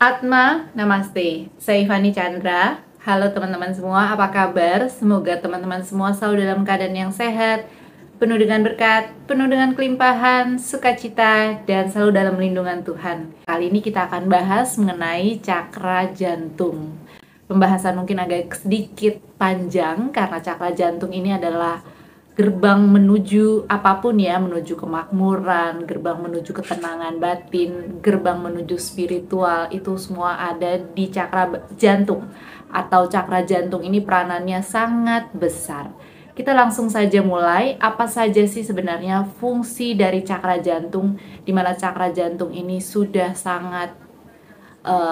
Atma, Namaste. Saya Ivani Chandra. Halo teman-teman semua, apa kabar? Semoga teman-teman semua selalu dalam keadaan yang sehat, penuh dengan berkat, penuh dengan kelimpahan, sukacita, dan selalu dalam lindungan Tuhan. Kali ini kita akan bahas mengenai cakra jantung. Pembahasan mungkin agak sedikit panjang karena cakra jantung ini adalah gerbang menuju apapun ya, menuju kemakmuran, gerbang menuju ketenangan batin, gerbang menuju spiritual, itu semua ada di cakra jantung. Atau cakra jantung ini peranannya sangat besar. Kita langsung saja mulai, apa saja sih sebenarnya fungsi dari cakra jantung, di mana cakra jantung ini sudah sangat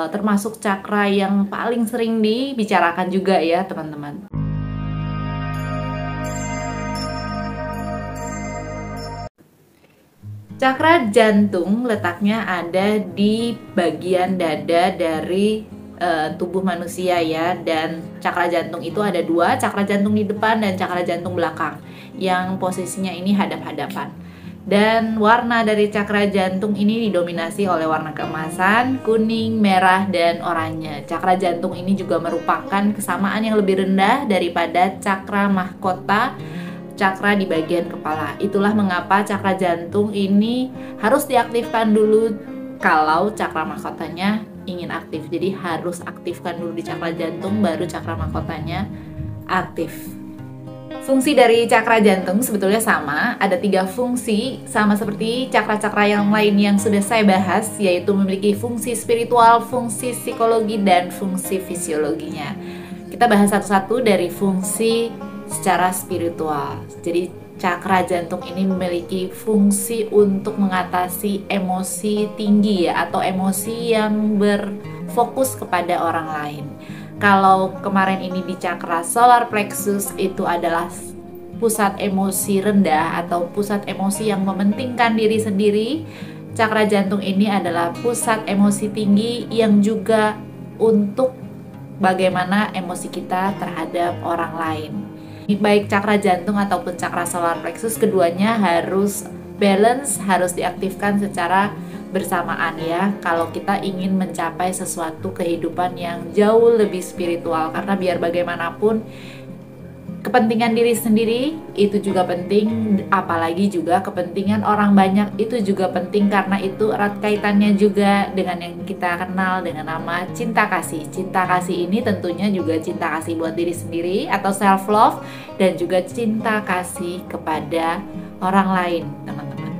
termasuk cakra yang paling sering dibicarakan juga ya teman-teman. Cakra jantung letaknya ada di bagian dada dari tubuh manusia ya, dan cakra jantung itu ada dua, cakra jantung di depan dan cakra jantung belakang yang posisinya ini hadap-hadapan. Dan warna dari cakra jantung ini didominasi oleh warna keemasan, kuning, merah, dan oranye. Cakra jantung ini juga merupakan kesamaan yang lebih rendah daripada cakra mahkota, cakra di bagian kepala. Itulah mengapa cakra jantung ini harus diaktifkan dulu kalau cakra mahkotanya ingin aktif. Jadi harus aktifkan dulu di cakra jantung, baru cakra mahkotanya aktif. Fungsi dari cakra jantung sebetulnya sama, ada 3 fungsi, sama seperti cakra-cakra yang lain yang sudah saya bahas, yaitu memiliki fungsi spiritual, fungsi psikologi, dan fungsi fisiologinya. Kita bahas satu-satu dari fungsi secara spiritual. Jadi cakra jantung ini memiliki fungsi untuk mengatasi emosi tinggi ya, atau emosi yang berfokus kepada orang lain. Kalau kemarin ini di cakra solar plexus, itu adalah pusat emosi rendah atau pusat emosi yang mementingkan diri sendiri. Cakra jantung ini adalah pusat emosi tinggi yang juga untuk bagaimana emosi kita terhadap orang lain. Baik cakra jantung ataupun cakra solar plexus, keduanya harus balance, harus diaktifkan secara bersamaan ya, kalau kita ingin mencapai sesuatu kehidupan yang jauh lebih spiritual. Karena biar bagaimanapun kepentingan diri sendiri itu juga penting, apalagi juga kepentingan orang banyak itu juga penting, karena itu erat kaitannya juga dengan yang kita kenal dengan nama cinta kasih. Cinta kasih ini tentunya juga cinta kasih buat diri sendiri atau self love, dan juga cinta kasih kepada orang lain, teman-teman.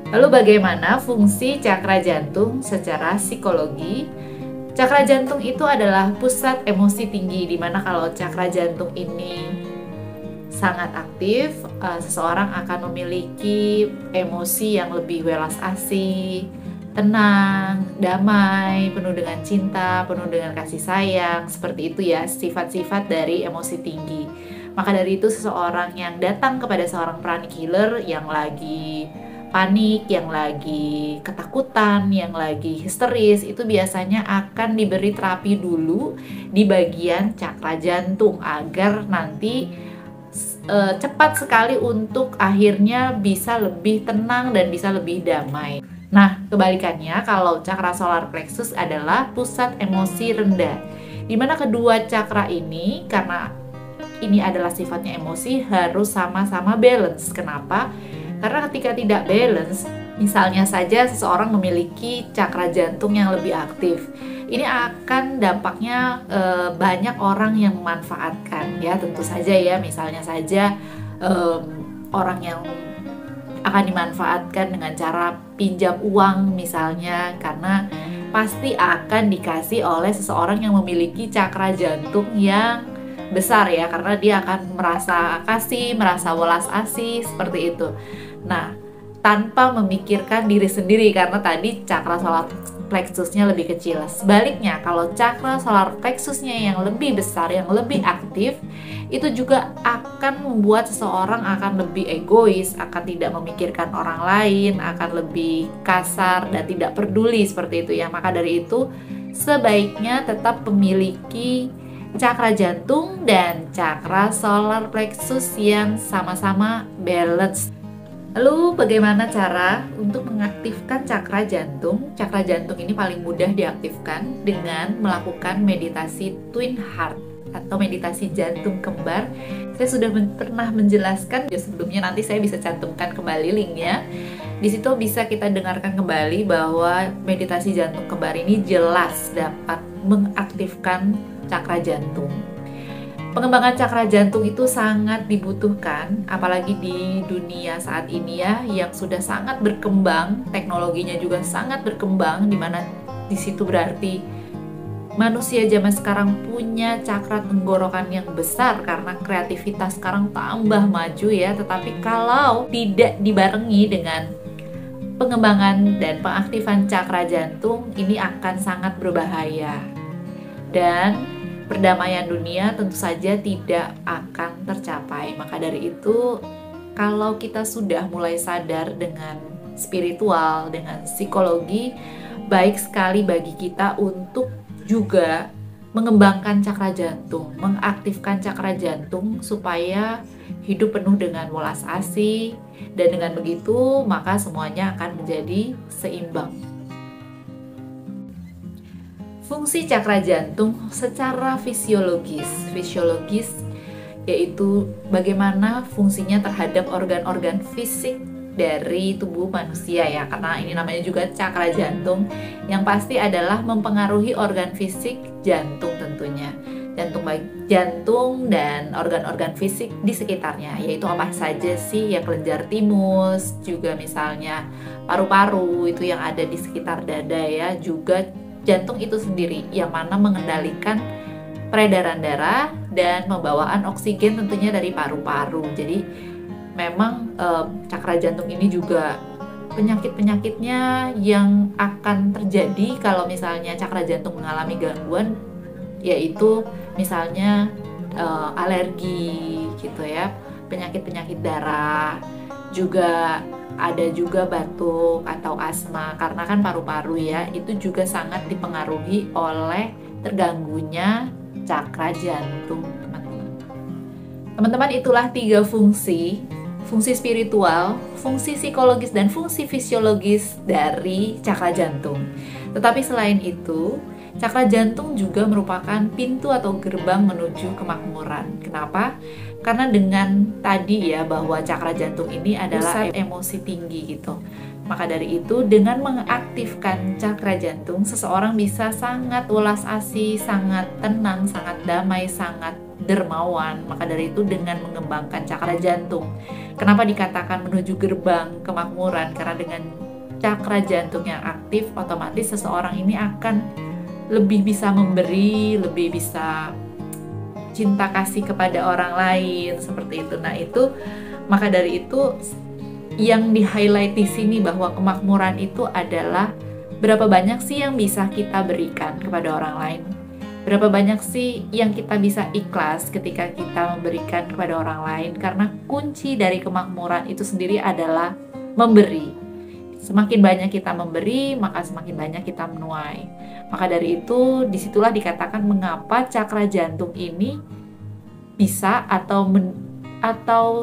Lalu bagaimana fungsi cakra jantung secara psikologi? Cakra jantung itu adalah pusat emosi tinggi, dimana kalau cakra jantung ini sangat aktif, seseorang akan memiliki emosi yang lebih welas asih, tenang, damai, penuh dengan cinta, penuh dengan kasih sayang. Seperti itu ya sifat-sifat dari emosi tinggi. Maka dari itu seseorang yang datang kepada seorang pranic healer yang lagi panik, yang lagi ketakutan, yang lagi histeris, itu biasanya akan diberi terapi dulu di bagian cakra jantung agar nanti cepat sekali untuk akhirnya bisa lebih tenang dan bisa lebih damai. Nah, kebalikannya kalau cakra solar plexus adalah pusat emosi rendah, dimana kedua cakra ini, karena ini adalah sifatnya emosi, harus sama-sama balance. Kenapa? Karena ketika tidak balance, misalnya saja seseorang memiliki cakra jantung yang lebih aktif, ini akan dampaknya banyak orang yang memanfaatkan ya, tentu saja ya. Misalnya saja orang yang akan dimanfaatkan dengan cara pinjam uang misalnya, karena pasti akan dikasih oleh seseorang yang memiliki cakra jantung yang besar ya, karena dia akan merasa kasih, merasa welas asih, seperti itu. Nah, tanpa memikirkan diri sendiri, karena tadi cakra solar plexusnya lebih kecil. Sebaliknya, kalau cakra solar plexusnya yang lebih besar, yang lebih aktif, itu juga akan membuat seseorang akan lebih egois, akan tidak memikirkan orang lain, akan lebih kasar dan tidak peduli, seperti itu ya. Maka dari itu, sebaiknya tetap memiliki cakra jantung dan cakra solar plexus yang sama-sama balance. Lalu bagaimana cara untuk mengaktifkan cakra jantung? Cakra jantung ini paling mudah diaktifkan dengan melakukan meditasi Twin Heart atau meditasi jantung kembar. Saya sudah pernah menjelaskan sebelumnya, nanti saya bisa cantumkan kembali linknya. Di situ bisa kita dengarkan kembali bahwa meditasi jantung kembar ini jelas dapat mengaktifkan cakra jantung. Pengembangan cakra jantung itu sangat dibutuhkan, apalagi di dunia saat ini ya, yang sudah sangat berkembang, teknologinya juga sangat berkembang, di mana di situ berarti manusia zaman sekarang punya cakra tenggorokan yang besar karena kreativitas sekarang tambah maju ya. Tetapi kalau tidak dibarengi dengan pengembangan dan pengaktifan cakra jantung, ini akan sangat berbahaya. Dan perdamaian dunia tentu saja tidak akan tercapai. Maka dari itu, kalau kita sudah mulai sadar dengan spiritual, dengan psikologi, baik sekali bagi kita untuk juga mengembangkan cakra jantung, mengaktifkan cakra jantung supaya hidup penuh dengan welas asih, dan dengan begitu maka semuanya akan menjadi seimbang. Fungsi cakra jantung secara fisiologis yaitu bagaimana fungsinya terhadap organ-organ fisik dari tubuh manusia ya, karena ini namanya juga cakra jantung, yang pasti adalah mempengaruhi organ fisik jantung tentunya. Jantung dan organ-organ fisik di sekitarnya, yaitu apa saja sih ya, kelenjar timus, juga misalnya paru-paru itu yang ada di sekitar dada ya, juga jantung itu sendiri yang mana mengendalikan peredaran darah dan pembawaan oksigen tentunya dari paru-paru. Jadi memang cakra jantung ini juga penyakit-penyakitnya yang akan terjadi kalau misalnya cakra jantung mengalami gangguan, yaitu misalnya alergi gitu ya, penyakit-penyakit darah, juga ada juga batuk atau asma, karena kan paru-paru ya itu juga sangat dipengaruhi oleh terganggunya cakra jantung, teman-teman. Teman-teman, itulah 3 fungsi spiritual, fungsi psikologis, dan fungsi fisiologis dari cakra jantung. Tetapi selain itu, cakra jantung juga merupakan pintu atau gerbang menuju kemakmuran. Kenapa? Karena dengan tadi ya, bahwa cakra jantung ini adalah pusat emosi tinggi gitu. Maka dari itu, dengan mengaktifkan cakra jantung, seseorang bisa sangat welas asih, sangat tenang, sangat damai, sangat dermawan. Maka dari itu, dengan mengembangkan cakra jantung. Kenapa dikatakan menuju gerbang kemakmuran? Karena dengan cakra jantung yang aktif, otomatis seseorang ini akan lebih bisa memberi, lebih bisa cinta kasih kepada orang lain, seperti itu. Nah, itu maka dari itu yang di-highlight di sini bahwa kemakmuran itu adalah berapa banyak sih yang bisa kita berikan kepada orang lain. Berapa banyak sih yang kita bisa ikhlas ketika kita memberikan kepada orang lain, karena kunci dari kemakmuran itu sendiri adalah memberi. Semakin banyak kita memberi, maka semakin banyak kita menuai. Maka dari itu, disitulah dikatakan mengapa cakra jantung ini bisa atau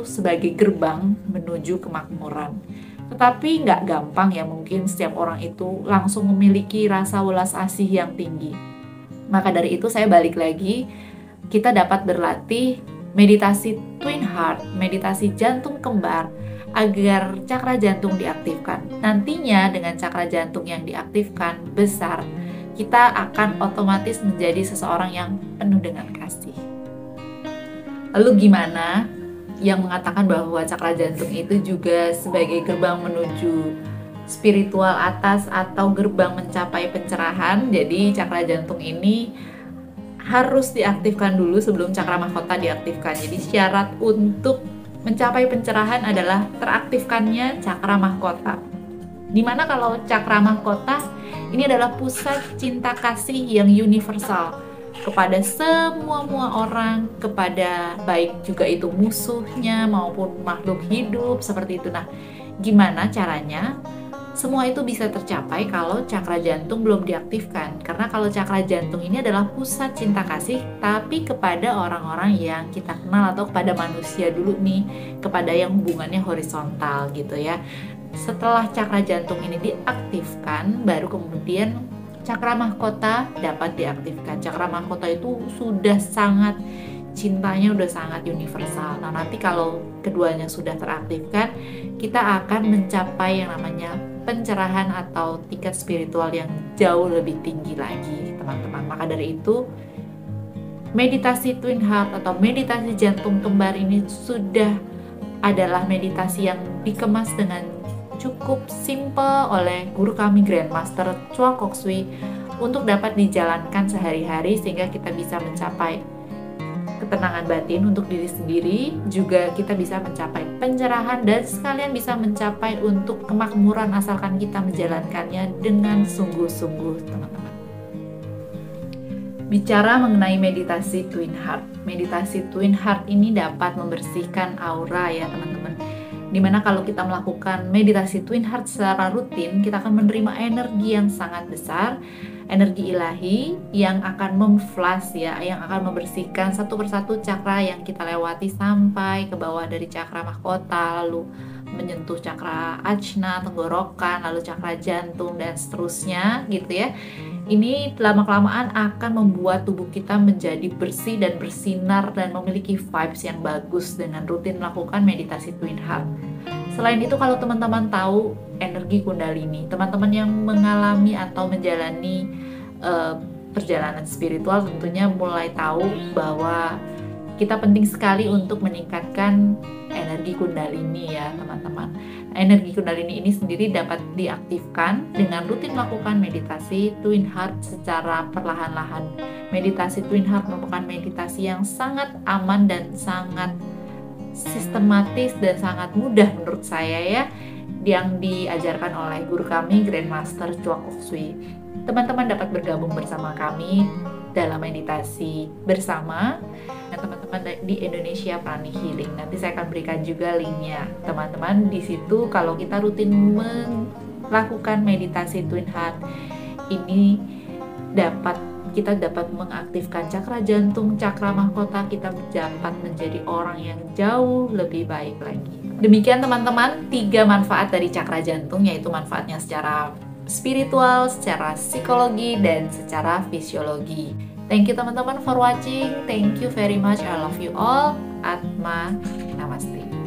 sebagai gerbang menuju kemakmuran. Tetapi nggak gampang ya, mungkin setiap orang itu langsung memiliki rasa welas asih yang tinggi. Maka dari itu saya balik lagi, kita dapat berlatih meditasi Twin Heart, meditasi jantung kembar, agar cakra jantung diaktifkan. Nantinya dengan cakra jantung yang diaktifkan besar, kita akan otomatis menjadi seseorang yang penuh dengan kasih. Lalu gimana yang mengatakan bahwa cakra jantung itu juga sebagai gerbang menuju spiritual atas atau gerbang mencapai pencerahan? Jadi cakra jantung ini harus diaktifkan dulu sebelum cakra mahkota diaktifkan. Jadi syarat untuk mencapai pencerahan adalah teraktifkannya cakra mahkota. Dimana kalau cakra mahkota ini adalah pusat cinta kasih yang universal kepada semua orang, kepada baik juga itu musuhnya maupun makhluk hidup seperti itu. Nah, gimana caranya? Semua itu bisa tercapai kalau cakra jantung belum diaktifkan. Karena kalau cakra jantung ini adalah pusat cinta kasih, tapi kepada orang-orang yang kita kenal atau kepada manusia dulu nih, kepada yang hubungannya horizontal gitu ya. Setelah cakra jantung ini diaktifkan, baru kemudian cakra mahkota dapat diaktifkan. Cakra mahkota itu sudah sangat, cintanya udah sangat universal. Nah, nanti kalau keduanya sudah teraktifkan, kita akan mencapai yang namanya pencerahan atau tingkat spiritual yang jauh lebih tinggi lagi, teman-teman. Maka dari itu, meditasi Twin Heart atau meditasi jantung kembar ini sudah adalah meditasi yang dikemas dengan cukup simple oleh guru kami Grandmaster Choa Kok Sui untuk dapat dijalankan sehari-hari sehingga kita bisa mencapai ketenangan batin untuk diri sendiri, juga kita bisa mencapai pencerahan dan sekalian bisa mencapai untuk kemakmuran asalkan kita menjalankannya dengan sungguh-sungguh, teman-teman. Bicara mengenai meditasi Twin Heart, meditasi Twin Heart ini dapat membersihkan aura ya teman-teman. Dimana kalau kita melakukan meditasi Twin Heart secara rutin, kita akan menerima energi yang sangat besar, energi ilahi yang akan memflash ya, yang akan membersihkan satu persatu cakra yang kita lewati sampai ke bawah dari cakra mahkota, lalu menyentuh cakra ajna, tenggorokan, lalu cakra jantung dan seterusnya gitu ya. Ini lama-kelamaan akan membuat tubuh kita menjadi bersih dan bersinar dan memiliki vibes yang bagus dengan rutin melakukan meditasi Twin Heart. Selain itu, kalau teman-teman tahu energi Kundalini, teman-teman yang mengalami atau menjalani perjalanan spiritual tentunya mulai tahu bahwa kita penting sekali untuk meningkatkan energi Kundalini ya teman-teman. Energi Kundalini ini sendiri dapat diaktifkan dengan rutin melakukan meditasi Twin Heart secara perlahan-lahan. Meditasi Twin Heart merupakan meditasi yang sangat aman dan sangat sistematis dan sangat mudah menurut saya ya, yang diajarkan oleh guru kami Grandmaster Choa Kok Sui. Teman-teman dapat bergabung bersama kami dalam meditasi bersama dan teman-teman di Indonesia Prana Healing. Nanti saya akan berikan juga linknya teman-teman. Di situ kalau kita rutin melakukan meditasi Twin Heart ini kita dapat mengaktifkan cakra jantung, cakra mahkota, kita dapat menjadi orang yang jauh lebih baik lagi. Demikian teman-teman, 3 manfaat dari cakra jantung, yaitu manfaatnya secara spiritual, secara psikologi, dan secara fisiologi. Thank you teman-teman for watching. Thank you very much. I love you all. Atma Namaste.